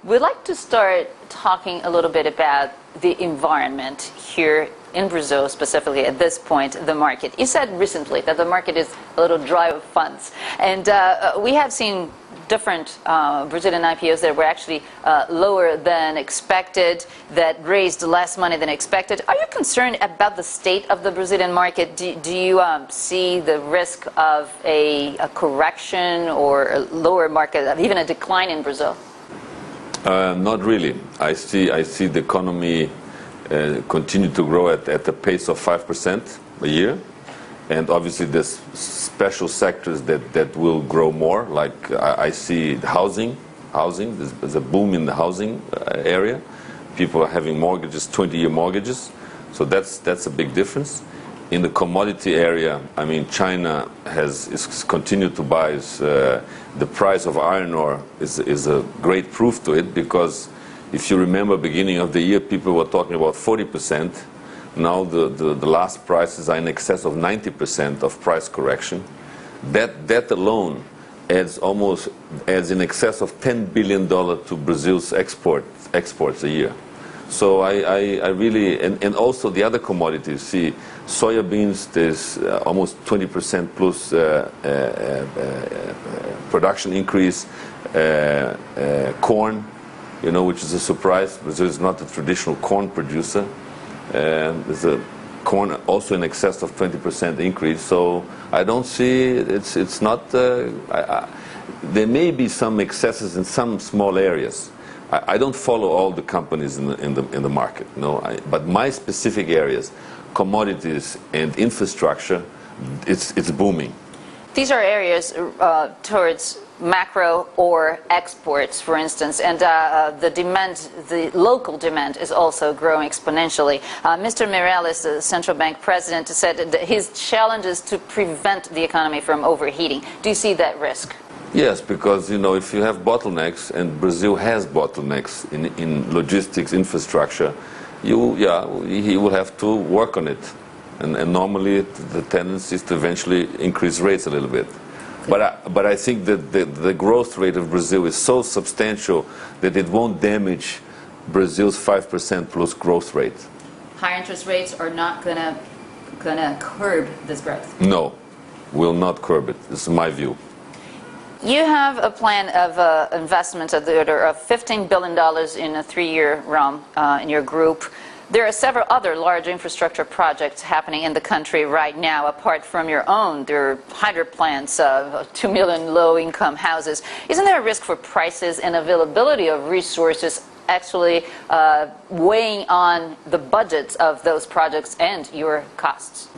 We'd like to start talking a little bit about the environment here in Brazil, specifically at this point, the market. You said recently that the market is a little dry of funds. And we have seen different Brazilian IPOs that were actually lower than expected, that raised less money than expected. Are you concerned about the state of the Brazilian market? Do you see the risk of a correction or a lower market, even a decline in Brazil? Not really. I see the economy continue to grow at a pace of 5% a year, and obviously there's special sectors that will grow more. Like I see housing. There's a boom in the housing area. People are having mortgages, 20-year mortgages, so that's a big difference. In the commodity area, I mean, China is continued to buy. The price of iron ore is a great proof to it, because if you remember, beginning of the year, people were talking about 40%. Now the last prices are in excess of 90% of price correction. That alone adds in excess of $10 billion to Brazil's exports a year. So I really, and also the other commodities, see, soybeans, there's almost 20% plus production increase, corn, which is a surprise. Brazil is not a traditional corn producer. There's a corn also in excess of 20% increase. So I don't see, it's not, there may be some excesses in some small areas. I don't follow all the companies in the market, but my specific areas, commodities and infrastructure, it's booming. These are areas towards macro or exports, for instance, and the local demand is also growing exponentially. Mr. Meirelles, the central bank president, said that his challenge is to prevent the economy from overheating. Do you see that risk? Yes, because if you have bottlenecks, and Brazil has bottlenecks in logistics, infrastructure, he will have to work on it. And normally the tendency is to eventually increase rates a little bit. But I think that the growth rate of Brazil is so substantial that it won't damage Brazil's 5% plus growth rate. Higher interest rates are not gonna curb this growth? No, will not curb it. This is my view. You have a plan of investment of the order of $15 billion in a 3-year realm in your group. There are several other large infrastructure projects happening in the country right now, apart from your own. There are hydro plants, 2 million low-income houses. Isn't there a risk for prices and availability of resources actually weighing on the budgets of those projects and your costs?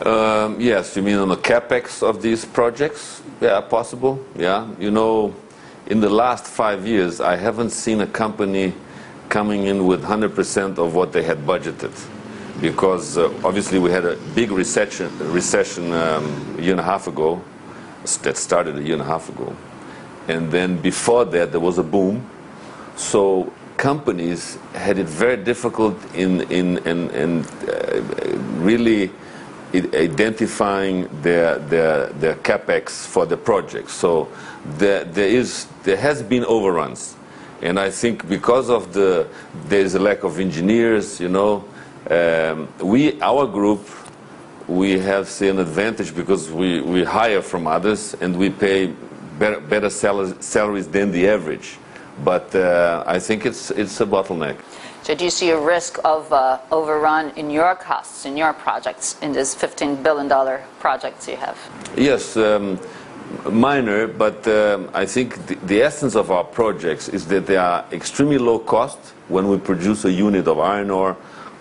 Yes, you mean on the capex of these projects? Yeah, possible. Yeah, in the last 5 years, I haven't seen a company coming in with 100% of what they had budgeted, because obviously we had a big recession a year and a half ago, that started a year and a half ago, and then before that there was a boom. So companies had it very difficult in really identifying their capex for the projects. So there has been overruns. And I think because of there's a lack of engineers, our group, we have an advantage because we hire from others and we pay better salaries than the average. But I think it's a bottleneck. So do you see a risk of overrun in your costs, in your projects, in this $15 billion projects you have? Yes. Minor, but I think the essence of our projects is that they are extremely low cost. When we produce a unit of iron ore,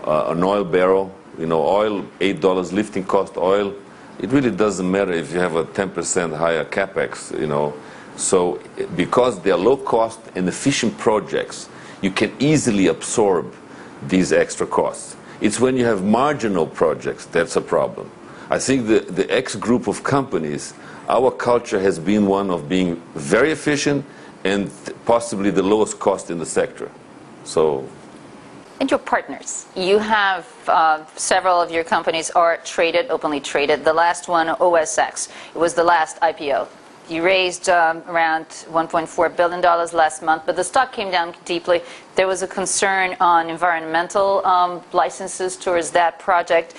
an oil barrel, oil, $8 lifting cost oil, it really doesn't matter if you have a 10% higher capex, So because they are low cost and efficient projects, you can easily absorb these extra costs. It's when you have marginal projects that's a problem. I think the X group of companies, our culture has been one of being very efficient and possibly the lowest cost in the sector. So, and your partners, you have several of your companies are traded, openly traded. The last one, OSX, it was the last IPO. You raised around $1.4 billion last month, but the stock came down deeply. There was a concern on environmental licenses towards that project.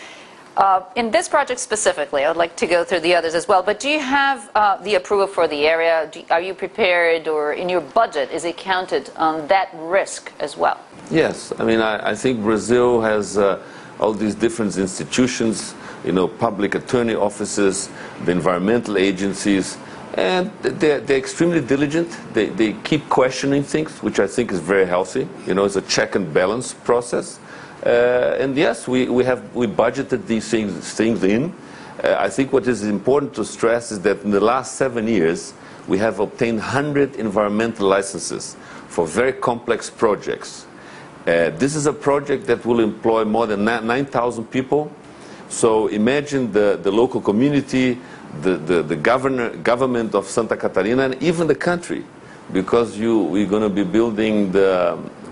In this project specifically, I would like to go through the others as well, but do you have the approval for the area? Are you prepared, or in your budget, is it counted on that risk as well? Yes, I mean, I think Brazil has all these different institutions, you know, public attorney offices, the environmental agencies, and they're extremely diligent. They keep questioning things, which I think is very healthy. You know, it's a check and balance process. And yes, we budgeted these things in. I think what is important to stress is that in the last 7 years, we have obtained 100 environmental licenses for very complex projects. This is a project that will employ more than 9,000 people. So imagine the local community, the government of Santa Catarina, and even the country, because we're going to be building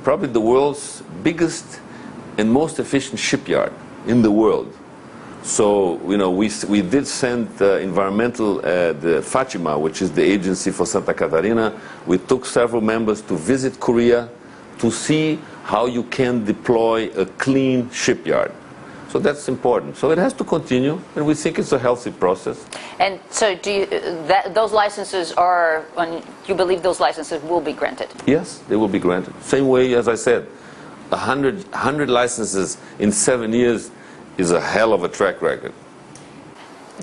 probably the world's biggest and most efficient shipyard in the world. So, you know, we did send environmental, the Fatima, which is the agency for Santa Catarina. We took several members to visit Korea to see how you can deploy a clean shipyard. So that's important. So it has to continue, and we think it's a healthy process. And so those licenses you believe those licenses will be granted? Yes, they will be granted. Same way, as I said, 100 licenses in 7 years is a hell of a track record.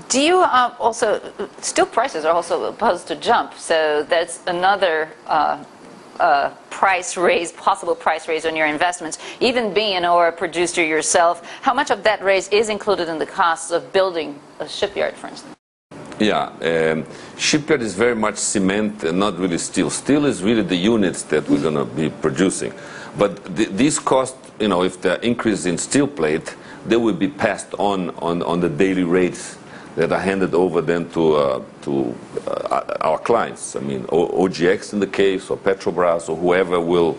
Do you also, steel prices are also supposed to jump, so that's another possible price raise on your investments. Even being an ore producer yourself, how much of that raise is included in the costs of building a shipyard, for instance? Yeah, shipyard is very much cement and not really steel. Steel is really the units that we're going to be producing. But these costs, you know, if they're increased in steel plate, they will be passed on the daily rates that are handed over then to our clients. I mean, OGX in the case, or Petrobras, or whoever will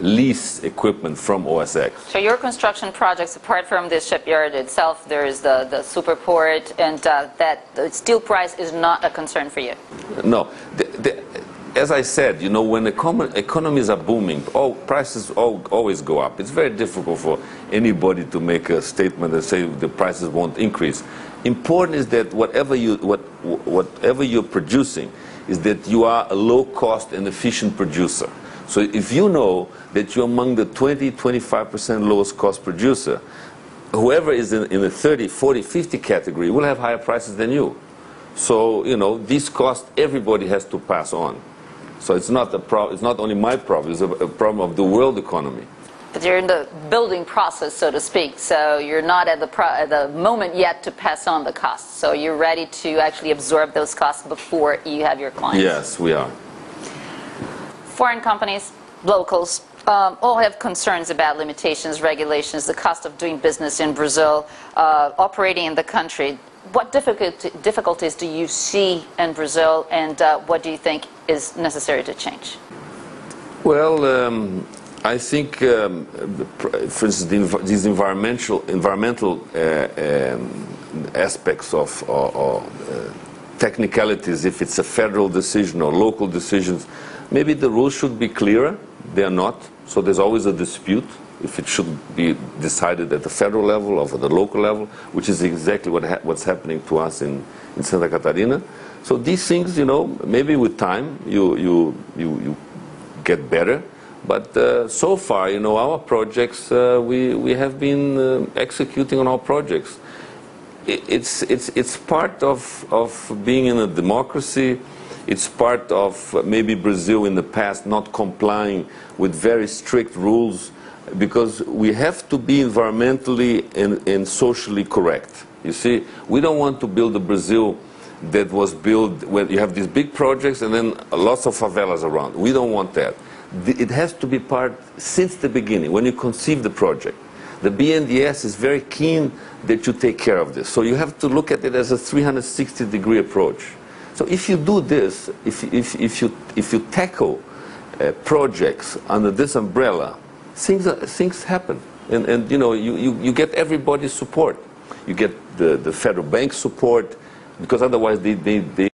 lease equipment from OSX. So your construction projects, apart from the shipyard itself, there is the superport, and that the steel price is not a concern for you? No. As I said, you know, when economies are booming, prices always go up. It's very difficult for anybody to make a statement and say the prices won't increase. Important is that whatever you're producing is that you are a low-cost and efficient producer. So if you know that you're among the 20-25% lowest cost producer, whoever is in the 30, 40, 50 category will have higher prices than you. So, you know, these costs everybody has to pass on. So it's not only my problem, it's a problem of the world economy. But you're in the building process, so to speak, so you're not at the moment yet to pass on the costs. So you're ready to actually absorb those costs before you have your clients. Yes, we are. Foreign companies, locals, all have concerns about limitations, regulations, the cost of doing business in Brazil, operating in the country. What difficulties do you see in Brazil, and what do you think is necessary to change? Well, I think, for instance, these environmental aspects of technicalities, if it's a federal decision or local decisions, maybe the rules should be clearer. They are not, so there's always a dispute if it should be decided at the federal level or at the local level, which is exactly what's happening to us in Santa Catarina. So these things, you know, maybe with time you get better. But so far, you know, our projects, we have been executing on our projects. It's part of being in a democracy. It's part of maybe Brazil in the past not complying with very strict rules, because we have to be environmentally and socially correct. You see, we don't want to build a Brazil that was built where you have these big projects and then lots of favelas around. We don't want that. It has to be part since the beginning, when you conceive the project. The BNDES is very keen that you take care of this. So you have to look at it as a 360-degree approach. So if you do this, if you tackle projects under this umbrella, things happen, and you know, you get everybody's support. You get the federal bank support, because otherwise they